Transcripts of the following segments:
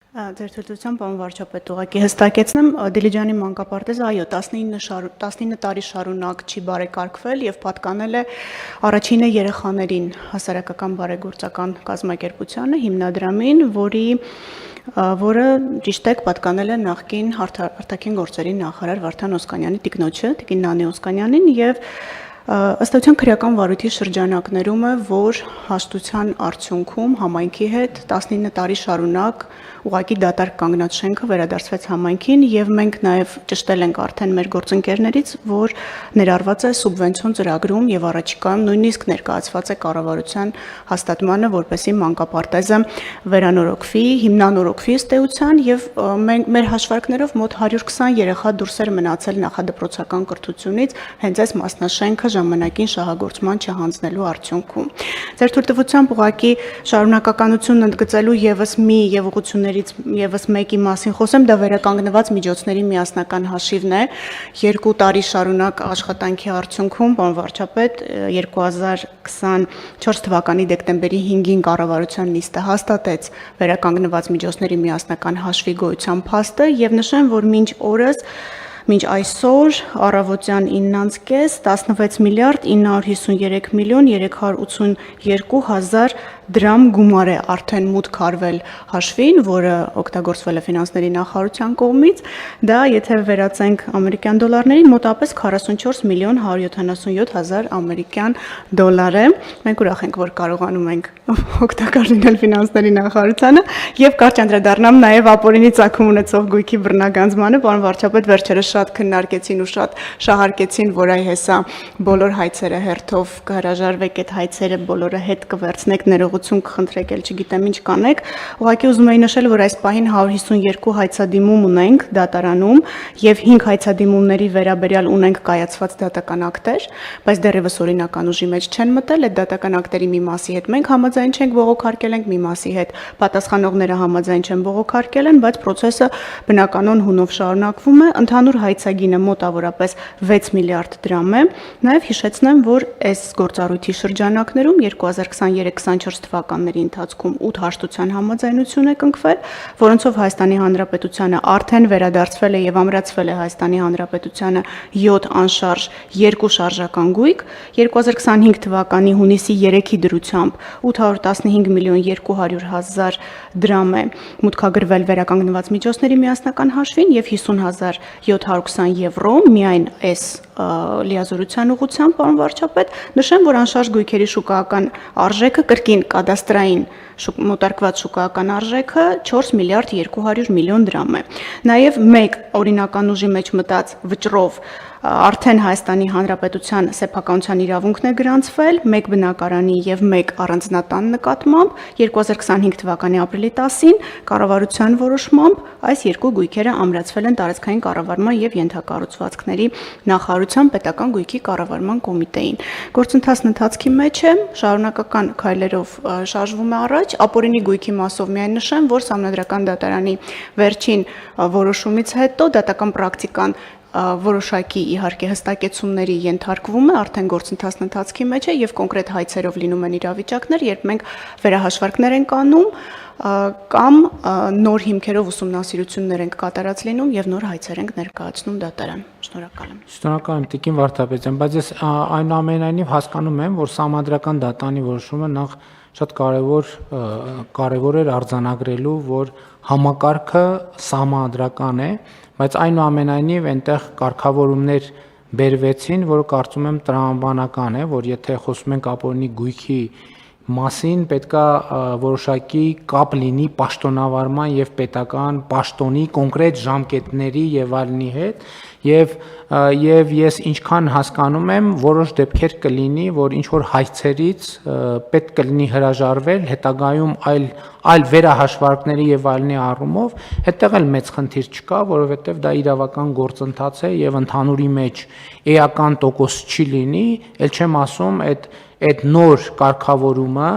Ձեր թույլտվությամբ, պարոն վարչապետ, ուղղակի հստակեցնեմ, Դիլիջանի մանկապարտեզը, այո, 19 տարի շարունակ չի բարեկարգվել եւ պատկանել է առաջինը երեխաներին հասարակական բարեգործական կազմակերպությանը, հիմնադրամին, որը ճիշտ է պատկանել է նախկին արտաքին գործերի նախարար Վարդան Օսկանյանի տիկնոջը, տիկին Նանե Օսկանյանին եւ ըստ էության քրեական վարույթի շրջանակներում է, որ հաշտության արդյունքում համայնքի հետ 19 տարի շարունակ ուղղակի դատարկ կանգնած շենքը վերադարձվեց համայնքին եւ մենք նաեւ ճշտել ենք արդեն մեր գործընկերներից, որ ներառված է սուբվենցիոն ծրագրում եւ առաջիկայում նույնիսկ ներկայացված է կառավարության հաստատմանը, որպեսզի մանկապարտեզը վերանորոգվի, հիմնանորոգվի ըստ էության եւ մեր հաշվարկներով մոտ 120 երեխա դուրս էր մնացել նախադպրոցական կրթությունից հենց այս մասնաշենքը ժամանակին շահագործման չհանձնելու արդյունքում։ Ձեր թույլտվությամբ ուղղակի շարունակականություն ընդգծելու եւս մի եւ ուղղություններից եւս մեկի մասին խոսեմ, դա վերականգնված միջոցների միասնական հաշիվն է 2 տարի շարունակ աշխատանքի արդյունքում, պարոն վարչապետ, 2024 թվականի դեկտեմբերի 5-ին կառավարության նիստը հաստատեց վերականգնված միջոցների միասնական հաշվի գոյության փաստը եւ նշեմ, որ մինչ այսօր առավոտյան 9:30 16 միլիարդ 953 միլիոն 382 հազար դրամ գումար է արդեն մուտք արվել հաշվին, որը օգտագործվել է ֆինանսների նախարարության կողմից, դա եթե վերածենք ամերիկյան դոլարներին մոտավորապես 44 միլիոն 177 հազար ամերիկյան դոլար է։ Մենք ուրախ ենք, որ կարողանում ենք օգտակար լինել ֆինանսների նախարարությանը եւ կարճ անդրադառնամ նաեւ ապօրինի ծագում ունեցող գույքի բռնագանձմանը, պարոն վարչապետ, վերջերս շատ քննարկեցին ու շատ շահարկեցին, որ այ հեսա բոլոր հայցերը հերթով կհրաժարվեք այդ հայցերը բոլորը հետ կվերցնեք ներողություն կխնդրեք, ել չգիտեմ ինչ կանեք։ Ուղղակի ուզում եի նշել, որ այս պահին 152 հայցադիմում ունենք դատարանում եւ 5 հայցադիմումների վերաբերյալ ունենք կայացված դատական ակտեր, բայց դեռևս օրինական ուժի մեջ չեն մտել, այդ դատական ակտերի մի մասի հետ մենք համաձայն չենք բողոքարկել ենք, մի մասի հետ պատասխանողները համաձայն չեն բողոքարկել են, բայց process-ը բնականon հունով շարունակվում է, ընդհանուր հայցագինը մոտավորապես 6 միլիարդ դրամ է։ Նաեւ հիշեցնեմ, որ այս գործառույթի շրջանակներում 2023-24 թվականների ընթացքում 8 հաշտության համաձայնություն է կնքվել, որոնցով Հայաստանի Հանրապետությանը արդեն վերադարձվել է եւ ամրացվել է Հայաստանի Հանրապետությանը 7 անշարժ 2 շարժական գույք, 2025 թվականի հունիսի 3-ի դրությամբ 815 միլիոն 200 հազար դրամ է մուտքագրվել վերականգնված միջոցների միասնական հաշվին եւ 50.720 եվրո միայն այս լիազորության ուղղությամբ, պարոն վարչապետ, նշեմ, որ անշարժ գույքերի շուկայական արժեքը կրկին կադաստրային մոտարկված շուկայական արժեքը 4 միլիարդ 200 միլիոն դրամ է։ Նաև մեկ օրինական ուժի մեջ մտած վճռով արդեն Հայաստանի Հանրապետության սեփականության իրավունքն է գրանցվել, մեկ բնակարանի եւ մեկ առանձնատան նկատմամբ 2025 թվականի ապրիլի 10-ին կառավարության որոշմամբ այս երկու գույքերը ամրացվել են տարածքային կառավարման եւ ենթակառուցվածքների նախարարության պետական գույքի կառավարման կոմիտեին։ Գործընթացն ընթացքի մեջ է, շարունակական քայլերով շարժվում է առաջ, ապօրինի գույքի մասով միայն նշեմ, որ Սահմանադրական դատարանի վերջին որոշումից հետո դատական պրակտիկան որոշակի իհարկե հստակեցումների ենթարկվում է, արդեն գործընթացն ընթացքի մեջ է եւ կոնկրետ հայցերով լինում են իրավիճակներ, երբ մենք վերահաշվարկներ ենք անում կամ նոր հիմքերով ուսումնասիրություններ ենք կատարած լինում եւ նոր հայցեր ենք ներկայացնում դատարան։ Շնորհակալ եմ։ Շնորհակալ եմ Տիկին Վարդապետյան, բայց ես այնուամենայնիվ հասկանում եմ, որ Սահմանադրական դատարանի որոշումը նախ շատ կարևոր էր արձանագրելու, որ համակարգը սահմանադրական է, բայց այնուամենայնիվ այնտեղ կարգավորումներ բերվեցին, որը կարծում եմ տրամաբանական է, որ եթե խոսում ենք ապօրինի գույքի մասին, պետքա որոշակի կապ լինի պաշտոնավարման եւ պետական պաշտոնի կոնկրետ ժամկետների եւ այլնի հետ եւ ես ինչքան հասկանում եմ, որոշ դեպքեր կլինի, որ ինչ որ հայցերից պետք կլինի հրաժարվել, հետագայում այլ վերահաշվարկների եւ այլնի առումով, այդտեղ էլ մեծ խնդիր չկա, որովհետեւ դա իրավական գործընթաց է եւ ընդհանուրի մեջ էական տոկոս չի լինի, ել չեմ ասում այդ նոր կարգավորումը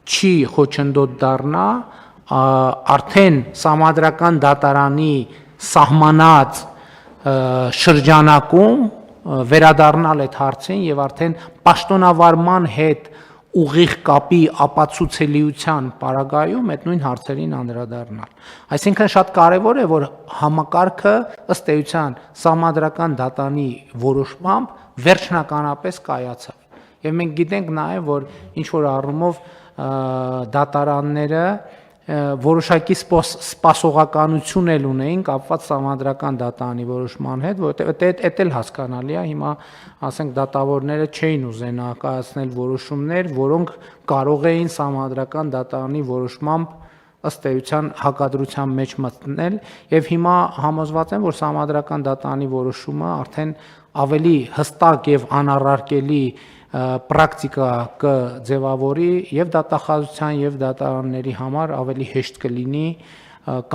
չի խոչընդոտ դառնա արդեն Սահմանադրական դատարանի սահմանած շրջանակում վերադառնալ այդ հարցին եւ արդեն պաշտոնավարման հետ ուղիղ կապի ապացուցելիության պարագայում այդ նույն հարցերին անդրադառնալ։ Այսինքն շատ կարևոր է, որ համակարգը ըստ էության սահմանադրական դատանի որոշմամբ վերջնականապես կայացավ։ Եվ մենք գիտենք նաև, որ ինչ որ առումով դատարանները որոշակի սպասողականություն էլ ունեին կապված սահմանադրական դատանի որոշման հետ, որովհետև դա էլ հասկանալի է, հիմա ասենք դատավորները չէին ուզենա կայացնել որոշումներ, որոնք կարող էին սահմանադրական դատանի որոշմամբ ըստ էության հակադրության մեջ մտնել, եւ հիմա համոզված եմ, որ սահմանադրական դատանի որոշումը արդեն ավելի հստակ եւ անառարկելի պրակտիկա կձևավորի եւ դատախազության եւ դատարանների համար ավելի հեշտ կլինի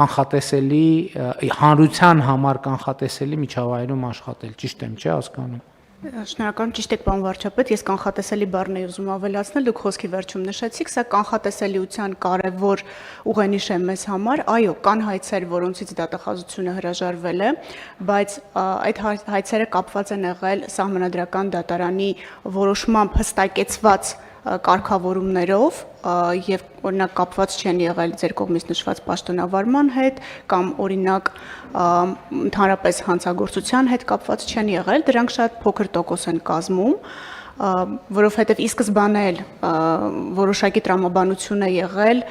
կանխատեսելի հանրության համար կանխատեսելի միջավայրում աշխատել, ճիշտ եմ, չէ՞ հասկանում։ Շնորհակալություն, ճիշտ եք, պարոն վարչապետ, ես կանխատեսելի բառն էի ուզում ավելացնել, դուք խոսքի վերջում նշեցիք, սա կանխատեսելիության կարևոր ուղենիշ է մեզ համար, այո, կան հայցեր, որոնցից դատախազությունը հրաժարվել է, բայց այդ հայցերը կապված են եղել սահմանադրական դատարանի որոշմամբ հստակեցված կարգավորումներով եւ օրինակ կապված չեն եղել ձեր կողմից նշված պաշտոնավարման հետ կամ օրինակ ընդհանրապես հանցագործության հետ կապված չեն եղել, դրանք շատ փոքր տոկոս են կազմում, որովհետեւ ի սկզբանե էլ որոշակի տրամաբանություն է եղել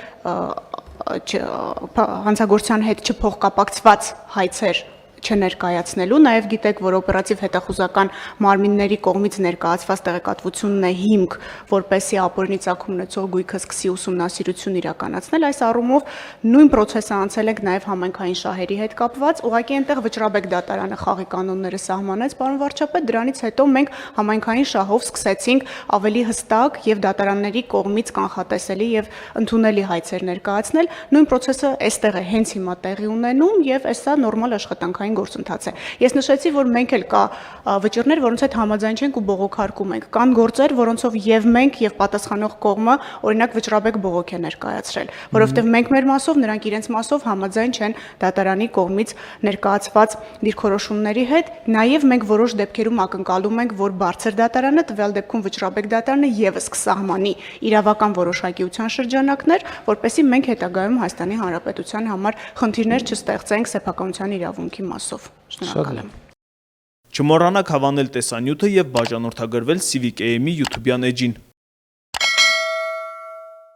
հանցագործության հետ չփոխկապակցված հայցեր չներկայացնելու, նաև գիտեք, որ օպերատիվ հետախուզական մարմինների կողմից ներկայացված տեղեկատվությունն է հիմք, որպեսզի ապօրինի ծագում ունեցող գույքը սկսի ուսումնասիրություն իրականացնել, այս առումով նույն process-ը անցել ենք նաև համայնքային շահերի հետ կապված, ուղղակի այնտեղ Վճռաբեկ դատարանը խաղի կանոնները սահմանեց, պարոն վարչապետ, դրանից հետո մենք համայնքային շահով սկսեցինք ավելի հստակ եւ դատարանների կողմից կանխատեսելի եւ ընդունելի հայցեր ներկայացնել, նույն process-ը այստեղ է հենց հիմա տեղի ունենում եւ այսա նորմալ աշխատանքային գործընթաց է։ Ես նշեցի, որ մենք էլ կա վճիռներ, որոնց հետ համաձայն չենք ու բողոքարկում ենք։ Կան գործեր, որոնցով եւ մենք եւ պատասխանող կողմը, օրինակ Վճռաբեկ բողոք է ներկայացրել, որովհետեւ մենք մեր մասով, նրանք իրենց մասով համաձայն չեն դատարանի կողմից ներկայացված դիրքորոշումների հետ։ Նաեւ մենք որոշ դեպքերում ակնկալում ենք, որ բարձր դատարանը, տվյալ դեպքում Վճռաբեկ դատարանը եւս կսահմանի իրավական որոշակիության շրջանակներ, որպեսզի մենք հետագայում Հայաստանի Հանրապետության համար խնդիրներ չստեղծենք սեփականության իրավունքի մասով։ Շնորհակալ եմ։ Չմոռանաք հավանել տեսանյութը եւ բաժանորդագրվել Civic AM-ի YouTube-յան էջին։